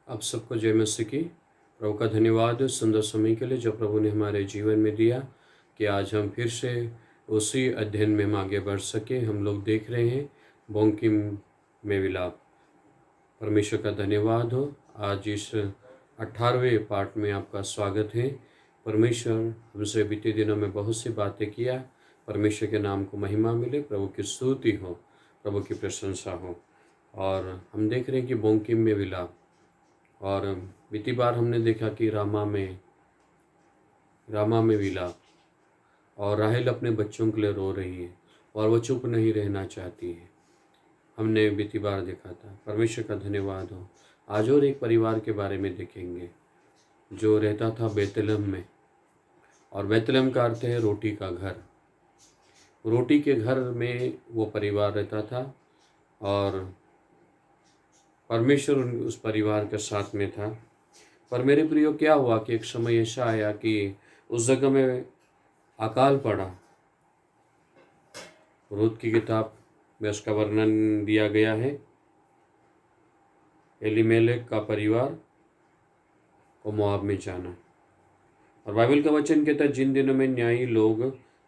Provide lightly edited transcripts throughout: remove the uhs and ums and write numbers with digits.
आप सबको जय मसीह की। प्रभु का धन्यवाद सुंदर समय के लिए जो प्रभु ने हमारे जीवन में दिया कि आज हम फिर से उसी अध्ययन में हम आगे बढ़ सके। हम लोग देख रहे हैं बोंकिम में विलाप। परमेश्वर का धन्यवाद हो। आज इस 18वें पाठ में आपका स्वागत है। परमेश्वर हमसे बीते दिनों में बहुत सी बातें किया। परमेश्वर के नाम को महिमा मिले, प्रभु की स्तुति हो, प्रभु की प्रशंसा हो। और हम देख रहे हैं कि बोंकिम में विलाप, और बीती बार हमने देखा कि रामा में विलाप, और राहेल अपने बच्चों के लिए रो रही है और वो चुप नहीं रहना चाहती है। हमने बीती बार देखा था। परमेश्वर का धन्यवाद हो। आज और एक परिवार के बारे में देखेंगे जो रहता था बेतलहम में, और बेतलहम का अर्थ है रोटी का घर। रोटी के घर में वो परिवार रहता था और परमेश्वर उस परिवार के साथ में था। पर मेरे प्रियो, क्या हुआ कि एक समय ऐसा आया कि उस जगह में अकाल पड़ा। रूत की किताब में उसका वर्णन दिया गया है। एलीमेलेक का परिवार को मोआब में जाना, और बाइबल का वचन कहता है जिन दिनों में न्यायी लोग,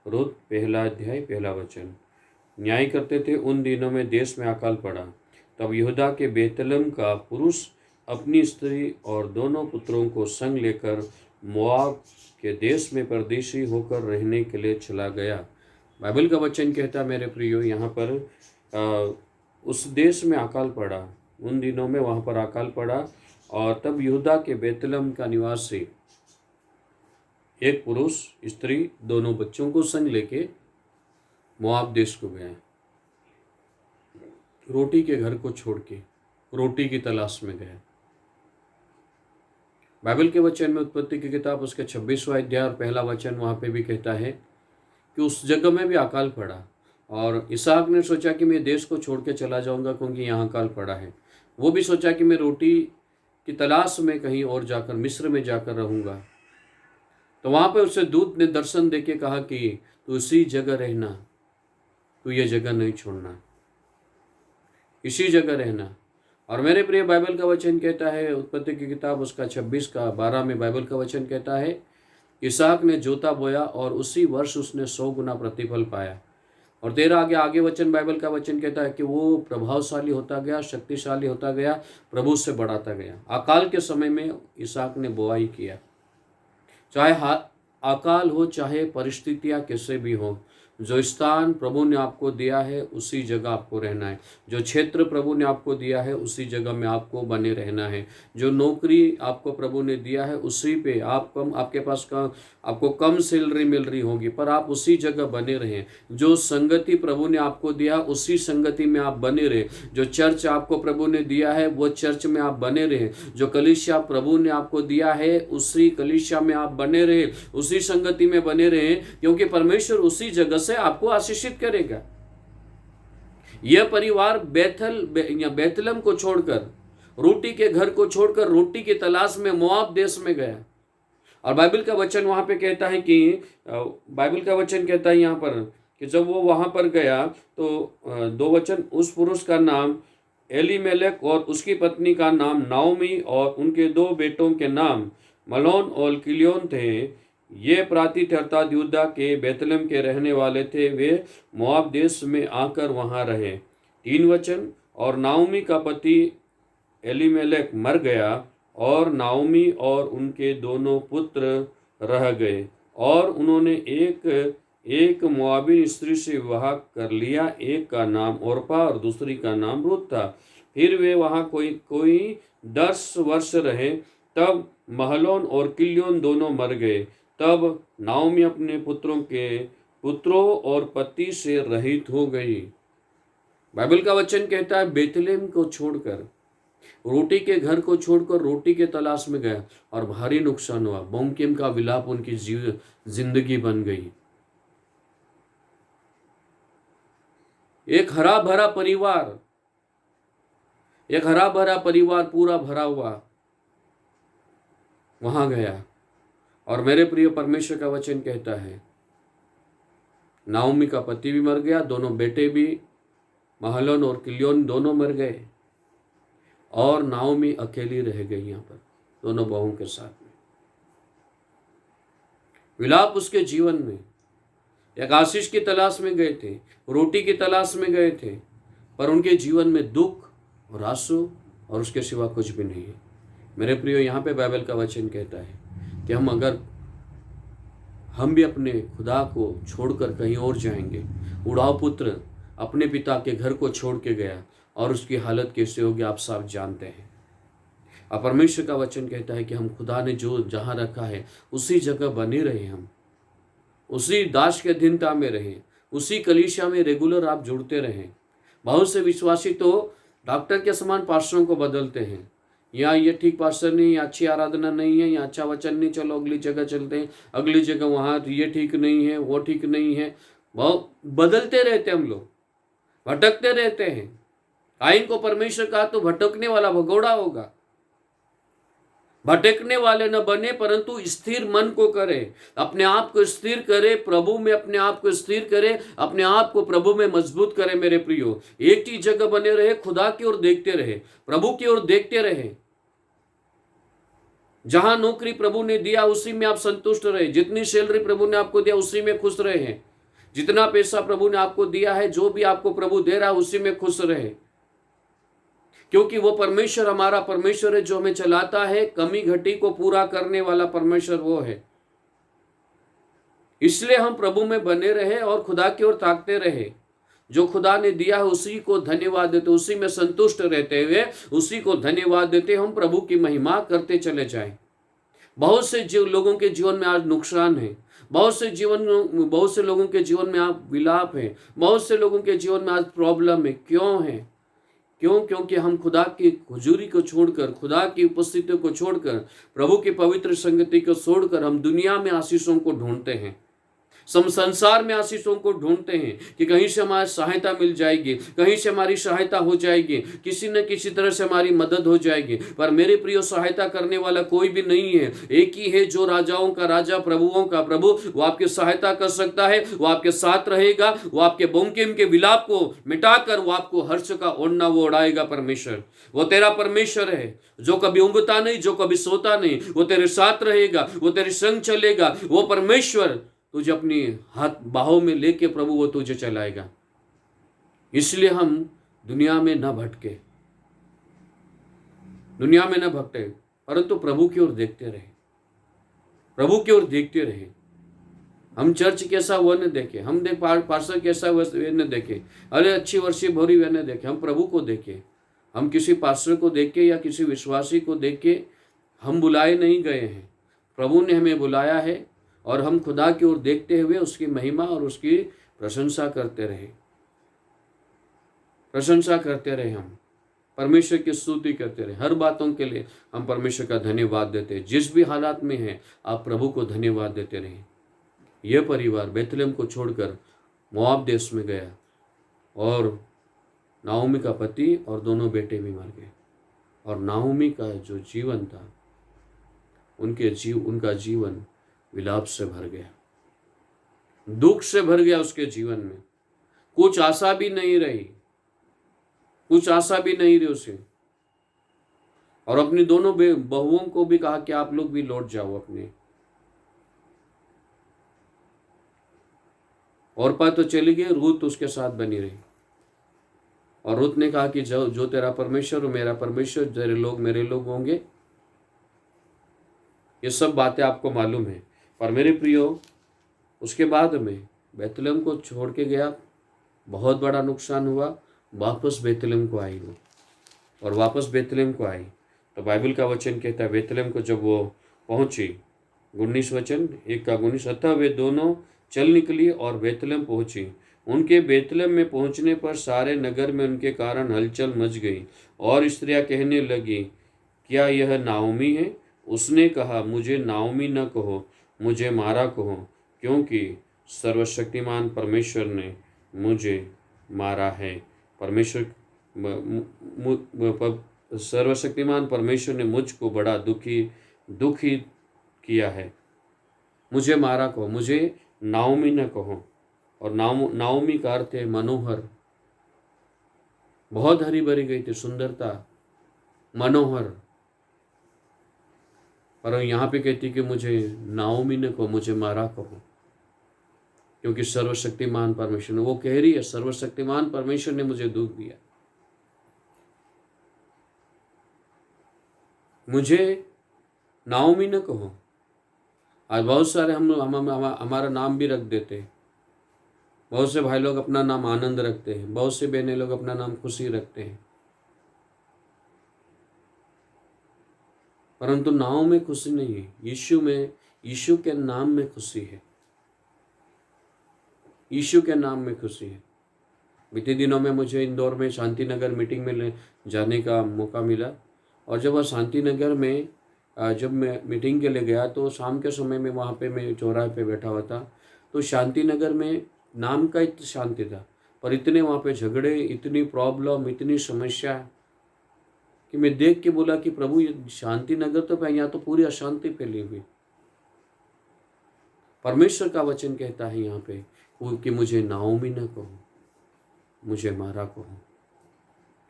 रूत 1 अध्याय 1 वचन, न्याय करते थे, उन दिनों में देश में अकाल पड़ा। तब यहूदा के बेतलहम का पुरुष अपनी स्त्री और दोनों पुत्रों को संग लेकर मोआब के देश में परदेशी होकर रहने के लिए चला गया। बाइबल का वचन कहता, मेरे प्रियो, यहाँ पर उस देश में अकाल पड़ा। उन दिनों में वहाँ पर अकाल पड़ा, और तब यहूदा के बेतलहम का निवासी एक पुरुष, स्त्री, दोनों बच्चों को संग लेके मोआब देश को गया। रोटी के घर को छोड़ के रोटी की तलाश में गया। बाइबल के वचन में उत्पत्ति की किताब उसके 26वां अध्याय और 1 वचन वहाँ पे भी कहता है कि उस जगह में भी अकाल पड़ा, और इसहाक ने सोचा कि मैं देश को छोड़ के चला जाऊंगा क्योंकि यहाँ अकाल पड़ा है। वो भी सोचा कि मैं रोटी की तलाश में कहीं और जाकर मिस्र में जाकर रहूँगा। तो वहाँ पे उसे दूत ने दर्शन देके कहा कि तू इसी जगह रहना, तू ये जगह नहीं छोड़ना, इसी जगह रहना। और मेरे प्रिय, बाइबल का वचन कहता है, उत्पत्ति की किताब उसका 26 का 12 में बाइबल का वचन कहता है, इसहाक ने जोता बोया और उसी वर्ष उसने 100 गुना प्रतिफल पाया। और 13 आगे वचन, बाइबल का वचन कहता है कि वो प्रभावशाली होता गया, शक्तिशाली होता गया, प्रभु से बढ़ाता गया। अकाल के समय में इसहाक ने बुआई किया। चाहे अकाल हो, चाहे परिस्थितियाँ कैसे भी हो, जो स्थान प्रभु ने आपको दिया है उसी जगह आपको रहना है। जो क्षेत्र प्रभु ने आपको दिया है उसी जगह में आपको बने रहना है। जो नौकरी आपको प्रभु ने दिया है उसी पे आपके पास आपको कम सैलरी मिल रही होगी, पर आप उसी जगह बने रहें। जो संगति प्रभु ने आपको दिया उसी संगति में आप बने रहे। जो चर्च आपको प्रभु ने दिया है वो चर्च में आप बने रहे। जो कलीसिया प्रभु ने आपको दिया है उसी कलीसिया में आप बने रहे, उसी संगति में बने रहे, क्योंकि परमेश्वर उसी जगह से आपको आशीषित करेगा। यह परिवार बेतलहम को छोड़कर, रोटी के घर को छोड़कर रोटी की तलाश में मोआब देश में गया। और बाइबल का वचन वहां पे कहता है कि बाइबल का वचन कहता है यहाँ पर कि जब वो वहां पर गया तो 2 वचन, उस पुरुष का नाम एलीमेलेक और उसकी पत्नी का नाम नाओमी और उनके 2 बेटों के नाम मलोन और किलियोन थे। ये प्रातिथ अर्थात यहूदा के बेतलहम के रहने वाले थे। वे मोआब देश में आकर वहां रहे। 3 वचन, और नाओमी का पति एलीमेलेक मर गया और नाओमी और उनके दोनों पुत्र रह गए, और उन्होंने एक मोआबी स्त्री से विवाह कर लिया। एक का नाम ओरपा और दूसरी का नाम रूत था। फिर वे वहां कोई 10 वर्ष रहे। तब महलोन और किलियोन दोनों मर गए। तब नाओमी अपने पुत्रों और पति से रहित हो गई। बाइबल का वचन कहता है बेतलहम को छोड़कर, रोटी के घर को छोड़कर रोटी के तलाश में गया, और भारी नुकसान हुआ। बोंकिम का विलाप उनकी जिंदगी बन गई। एक हरा भरा परिवार पूरा भरा हुआ वहां गया। और मेरे प्रिय, परमेश्वर का वचन कहता है नाओमी का पति भी मर गया, दोनों बेटे भी महलोन और किलियोन दोनों मर गए। और नाओमी अकेली रह गई यहाँ पर दोनों बहुओं के साथ में। विलाप उसके जीवन में, एक आशीष की तलाश में गए थे, रोटी की तलाश में गए थे, पर उनके जीवन में दुख और आंसू और उसके सिवा कुछ भी नहीं है। मेरे प्रियो, यहाँ पे बाइबल का वचन कहता है कि हम भी अपने खुदा को छोड़कर कहीं और जाएंगे। उड़ाव पुत्र अपने पिता के घर को छोड़ के गया और उसकी हालत कैसे होगी आप सब जानते हैं। और परमेश्वर का वचन कहता है कि हम खुदा ने जो जहाँ रखा है उसी जगह बने रहे, हम उसी दास के अधीनता में रहें, उसी कलीसिया में रेगुलर आप जुड़ते रहें। बहुत से विश्वासी तो डॉक्टर के समान पास्टरों को बदलते हैं, या ये ठीक पास्टर नहीं, या अच्छी आराधना नहीं है, या अच्छा वचन नहीं, चलो अगली जगह चलते हैं, अगली जगह वहाँ ये ठीक नहीं है, वो ठीक नहीं है। बहुत बदलते रहते हम लोग, भटकते रहते हैं। काइन को परमेश्वर कहा तो भटकने वाला भगोड़ा होगा। भटकने वाले न बने परंतु स्थिर मन को करे, अपने आप को स्थिर करे, प्रभु में अपने आप को स्थिर करे, अपने आप को प्रभु में मजबूत करे। मेरे प्रियो, एक ही जगह बने रहे, खुदा की ओर देखते रहे, प्रभु की ओर देखते रहे। जहां नौकरी प्रभु ने दिया उसी में आप संतुष्ट रहे, जितनी सैलरी प्रभु ने आपको दिया उसी में खुश रहे हैं, जितना पैसा प्रभु ने आपको दिया है, जो भी आपको प्रभु दे रहा है उसी में खुश रहे, क्योंकि वो परमेश्वर हमारा परमेश्वर है जो हमें चलाता है। कमी घटी को पूरा करने वाला परमेश्वर वो है। इसलिए हम प्रभु में बने रहे और खुदा की ओर ताकते रहे। जो खुदा ने दिया है उसी को धन्यवाद देते, उसी में संतुष्ट रहते हुए उसी को धन्यवाद देते हम प्रभु की महिमा करते चले जाएं। बहुत से लोगों के जीवन में आज नुकसान है, बहुत से लोगों के जीवन में आज विलाप है, बहुत से लोगों के जीवन में आज प्रॉब्लम है। क्यों है? क्योंकि हम खुदा की हुजूरी को छोड़कर, खुदा की उपस्थिति को छोड़कर, प्रभु की पवित्र संगति को छोड़कर हम दुनिया में आशीषों को ढूंढते हैं, संसार में आशीषों को ढूंढते हैं कि कहीं से हमारी सहायता मिल जाएगी, कहीं से हमारी सहायता हो जाएगी, किसी न किसी तरह से हमारी मदद हो जाएगी। पर मेरे प्रियो, सहायता करने वाला कोई भी नहीं है, एक ही है जो राजाओं का राजा, प्रभुओं का प्रभु। वो आपकी सहायता कर सकता है, वो आपके साथ रहेगा, वो आपके बोंकेम के विलाप को मिटाकर वो आपको हर्ष का ओढ़ना वो उड़ाएगा। परमेश्वर, वो तेरा परमेश्वर है जो कभी ऊँघता नहीं, जो कभी सोता नहीं, वो तेरे साथ रहेगा, वो तेरे संग चलेगा। वो परमेश्वर तुझे अपनी हाथ बाहों में लेके प्रभु वो तुझे चलाएगा। इसलिए हम दुनिया में न भटके, दुनिया में न भटके, परंतु प्रभु की ओर देखते रहे, प्रभु की ओर देखते रहे। हम चर्च कैसा वो न देखे, हम देख पास्टर कैसा वो न देखे, अरे अच्छी वर्षी भोरी वे न देखे, हम प्रभु को देखे। हम किसी पास्टर को देख के या किसी विश्वासी को देख के हम बुलाए नहीं गए हैं, प्रभु ने हमें बुलाया है और हम खुदा की ओर देखते हुए उसकी महिमा और उसकी प्रशंसा करते रहे, प्रशंसा करते रहे। हम परमेश्वर की स्तुति करते रहे। हर बातों के लिए हम परमेश्वर का धन्यवाद देते हैं। जिस भी हालात में हैं आप प्रभु को धन्यवाद देते रहे। यह परिवार बेथलेहम को छोड़कर मोआब देश में गया और नाओमी का पति और दोनों बेटे भी मर गए, और नाओमी का जो जीवन था उनका जीवन विलाप से भर गया, दुख से भर गया। उसके जीवन में कुछ आशा भी नहीं रही, कुछ आशा भी नहीं रही उसे। और अपनी दोनों बहुओं को भी कहा कि आप लोग भी लौट जाओ अपने। ओरपा तो चली गई, रूत उसके साथ बनी रही। और रूत ने कहा कि जो तेरा परमेश्वर मेरा परमेश्वर, तेरे लोग मेरे लोग होंगे। ये सब बातें आपको मालूम है। पर मेरे प्रियो, उसके बाद में बेथलेहम को छोड़ के गया, बहुत बड़ा नुकसान हुआ। वापस बेथलेहम को आई वो, और वापस बेथलेहम को आई तो बाइबल का वचन कहता है बेथलेहम को जब वो पहुंची, 19 वचन 1 का 19, अतः वे दोनों चल निकली और बेथलेहम पहुंची। उनके बेथलेहम में पहुंचने पर सारे नगर में उनके कारण हलचल मच गई, और स्त्रियां कहने लगी, क्या यह नाओमी है? उसने कहा, मुझे नाओमी न कहो, मुझे मारा कहो, क्योंकि सर्वशक्तिमान परमेश्वर ने मुझे मारा है। सर्वशक्तिमान परमेश्वर ने मुझको बड़ा दुखी किया है। मुझे मारा कहो, मुझे नाओमी न कहो। और नाओमी का अर्थ है मनोहर। बहुत हरी भरी गई थी, सुंदरता, मनोहर। पर यहाँ पे कहती कि मुझे नाओमी ने कहो, मुझे मारा कहो, क्योंकि सर्वशक्तिमान परमेश्वर ने, वो कह रही है सर्वशक्तिमान परमेश्वर ने मुझे दुख दिया, मुझे नाओमी ने कहो। आज बहुत सारे हमारा नाम भी रख देते हैं। बहुत से भाई लोग अपना नाम आनंद रखते हैं, बहुत से बहनें लोग अपना नाम खुशी रखते हैं, परंतु नाम में खुशी नहीं है। यीशु के नाम में खुशी है। यीशु के नाम में खुशी है। बीते दिनों में मुझे इंदौर में शांति नगर मीटिंग में जाने का मौका मिला, और जब वह शांति नगर में जब मैं मीटिंग के लिए गया तो शाम के समय में वहाँ पे मैं चौराहे पे बैठा हुआ था, तो शांति नगर में नाम का इतना शांति था, पर इतने वहाँ पे झगड़े, इतनी प्रॉब्लम, इतनी समस्या कि मैं देख के बोला कि प्रभु ये शांति नगर तो यहाँ तो पूरी अशांति फैली हुई। परमेश्वर का वचन कहता है यहाँ पे कि मुझे नाओमी न कहो, मुझे मारा कहो,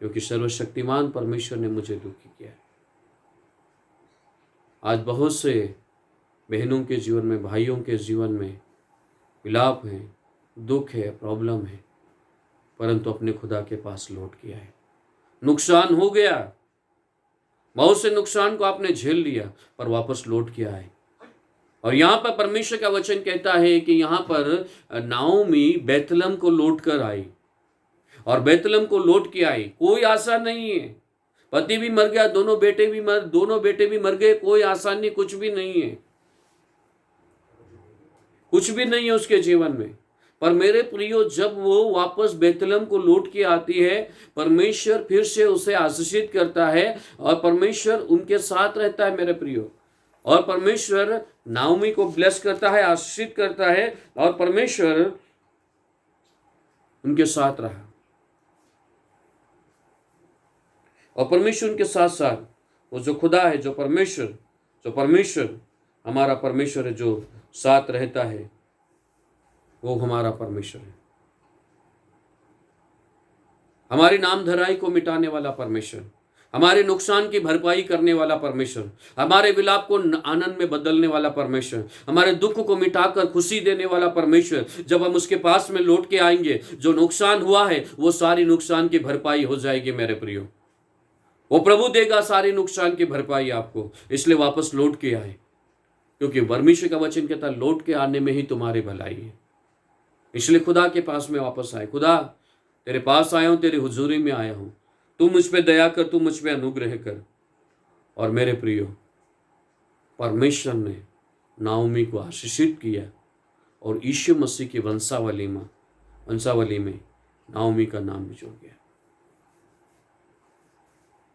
क्योंकि सर्वशक्तिमान परमेश्वर ने मुझे दुखी किया है। आज बहुत से बहनों के जीवन में, भाइयों के जीवन में विलाप है, दुख है, प्रॉब्लम है, परंतु अपने खुदा के पास लौट के आए। नुकसान हो गया, बहुत से नुकसान को आपने झेल लिया, पर वापस लौट के आए। और यहाँ पर परमेश्वर का वचन कहता है कि यहाँ पर नाओमी बैतलहम को लौट कर आई, और बैतलहम को लौट के आई। कोई आशा नहीं है, पति भी मर गया, दोनों बेटे भी मर गए, कोई आशा नहीं, कुछ भी नहीं है, कुछ भी नहीं है उसके जीवन में। पर मेरे प्रियो, जब वो वापस बैतलहम को लौट के आती है, परमेश्वर फिर से उसे आशीषित करता है, और परमेश्वर उनके साथ रहता है मेरे प्रियो। और परमेश्वर नाओमी को ब्लेस करता है, आशीषित करता है, और परमेश्वर उनके साथ रहा। और परमेश्वर उनके साथ साथ, वो जो खुदा है, जो परमेश्वर हमारा परमेश्वर है, जो साथ रहता है, वो हमारा परमेश्वर है। हमारी नाम धराई को मिटाने वाला परमेश्वर, हमारे नुकसान की भरपाई करने वाला परमेश्वर, हमारे विलाप को आनंद में बदलने वाला परमेश्वर, हमारे दुख को मिटाकर खुशी देने वाला परमेश्वर। जब हम उसके पास में लौट के आएंगे, जो नुकसान हुआ है वो सारी नुकसान की भरपाई हो जाएगी मेरे प्रियो। वो प्रभु देगा सारी नुकसान की भरपाई आपको। इसलिए वापस लौट के आए, क्योंकि परमेश्वर का वचन कहता है लौट के आने में ही तुम्हारी भलाई है। इसलिए खुदा के पास में वापस आए। खुदा, तेरे पास आया हूं, तेरी हुजूरी में आया हूं, तू मुझ पे दया कर, तू मुझ पे अनुग्रह कर। और मेरे प्रियो, परमेश्वर ने नाओमी को आशीषित किया, और यीशु मसीह की वंशावली में नाओमी का नाम भी जुड़ गया।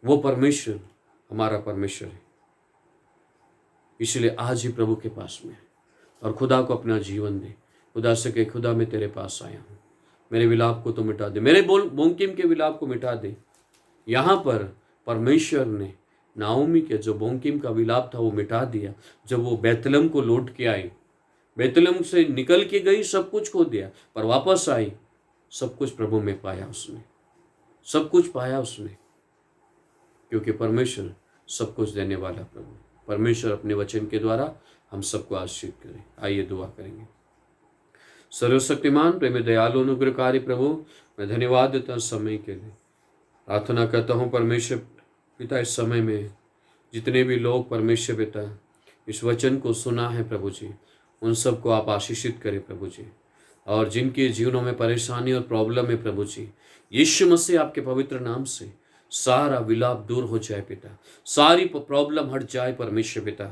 वो परमेश्वर हमारा परमेश्वर है। इसलिए आज ही प्रभु के पास में और खुदा को अपना जीवन दे। खुदा से कहे, खुदा मैं तेरे पास आया हूँ, मेरे विलाप को तो मिटा दे, मेरे बोंकिम के विलाप को मिटा दे। यहाँ पर परमेश्वर ने नाओमी के जो बोंकिम का विलाप था वो मिटा दिया। जब वो बैतलहम को लौट के आई, बैतलहम से निकल के गई, सब कुछ खो दिया, पर वापस आई, सब कुछ प्रभु में पाया उसने, सब कुछ पाया उसने, क्योंकि परमेश्वर सब कुछ देने वाला प्रभु। परमेश्वर अपने वचन के द्वारा हम सबको आशीषित करे। आइए दुआ करेंगे। सर्वशक्तिमान प्रेम दयालु अनुग्रहकारी प्रभु, मैं धन्यवाद देता हूँ समय के लिए। प्रार्थना करता हूँ परमेश्वर पिता, इस समय में जितने भी लोग परमेश्वर पिता इस वचन को सुना है प्रभु जी, उन सबको आप आशीषित करें प्रभु जी। और जिनके जीवनों में परेशानी और प्रॉब्लम है प्रभु जी, यीशु मसीह आपके पवित्र नाम से सारा विलाप दूर हो जाए पिता, सारी प्रॉब्लम हट जाए परमेश्वर पिता।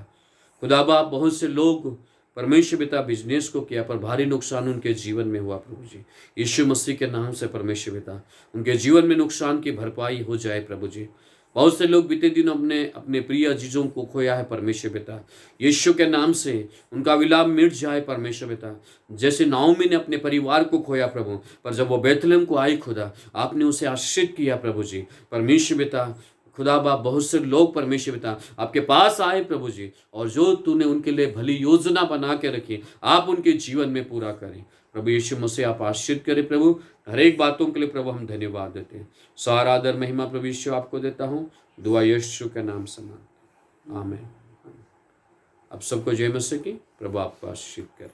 खुदा बाप, बहुत से लोग परमेश्वर पिता बिजनेस को किया, पर भारी नुकसान उनके जीवन में हुआ प्रभु जी। यीशु मसीह के नाम से परमेश्वर पिता उनके जीवन में नुकसान की भरपाई हो जाए प्रभु जी। बहुत से लोग बीते दिन अपने प्रिय चीज़ों को खोया है परमेश्वर पिता, यीशु के नाम से उनका विलाप मिट जाए परमेश्वर पिता। जैसे नाओमी ने अपने परिवार को खोया प्रभु, पर जब वो बैतलहम को आई खुदा, आपने उसे आशीषित किया प्रभु जी। परमेश्वर पिता खुदा बाप, बहुत से लोग परमेश्वर पिता आपके पास आए प्रभु जी, और जो तूने उनके लिए भली योजना बना के रखी, आप उनके जीवन में पूरा करें। प्रभु यीशु मसीह आप आशीर्वाद करें प्रभु, हर एक बातों के लिए प्रभु हम धन्यवाद देते हैं। सारा आदर महिमा प्रभु यीशु आपको देता हूँ, दुआ यीशु के नाम से मांगते हैं, आमीन। अब सबको जय मसीह की, प्रभु आपको आशीर्वाद करे।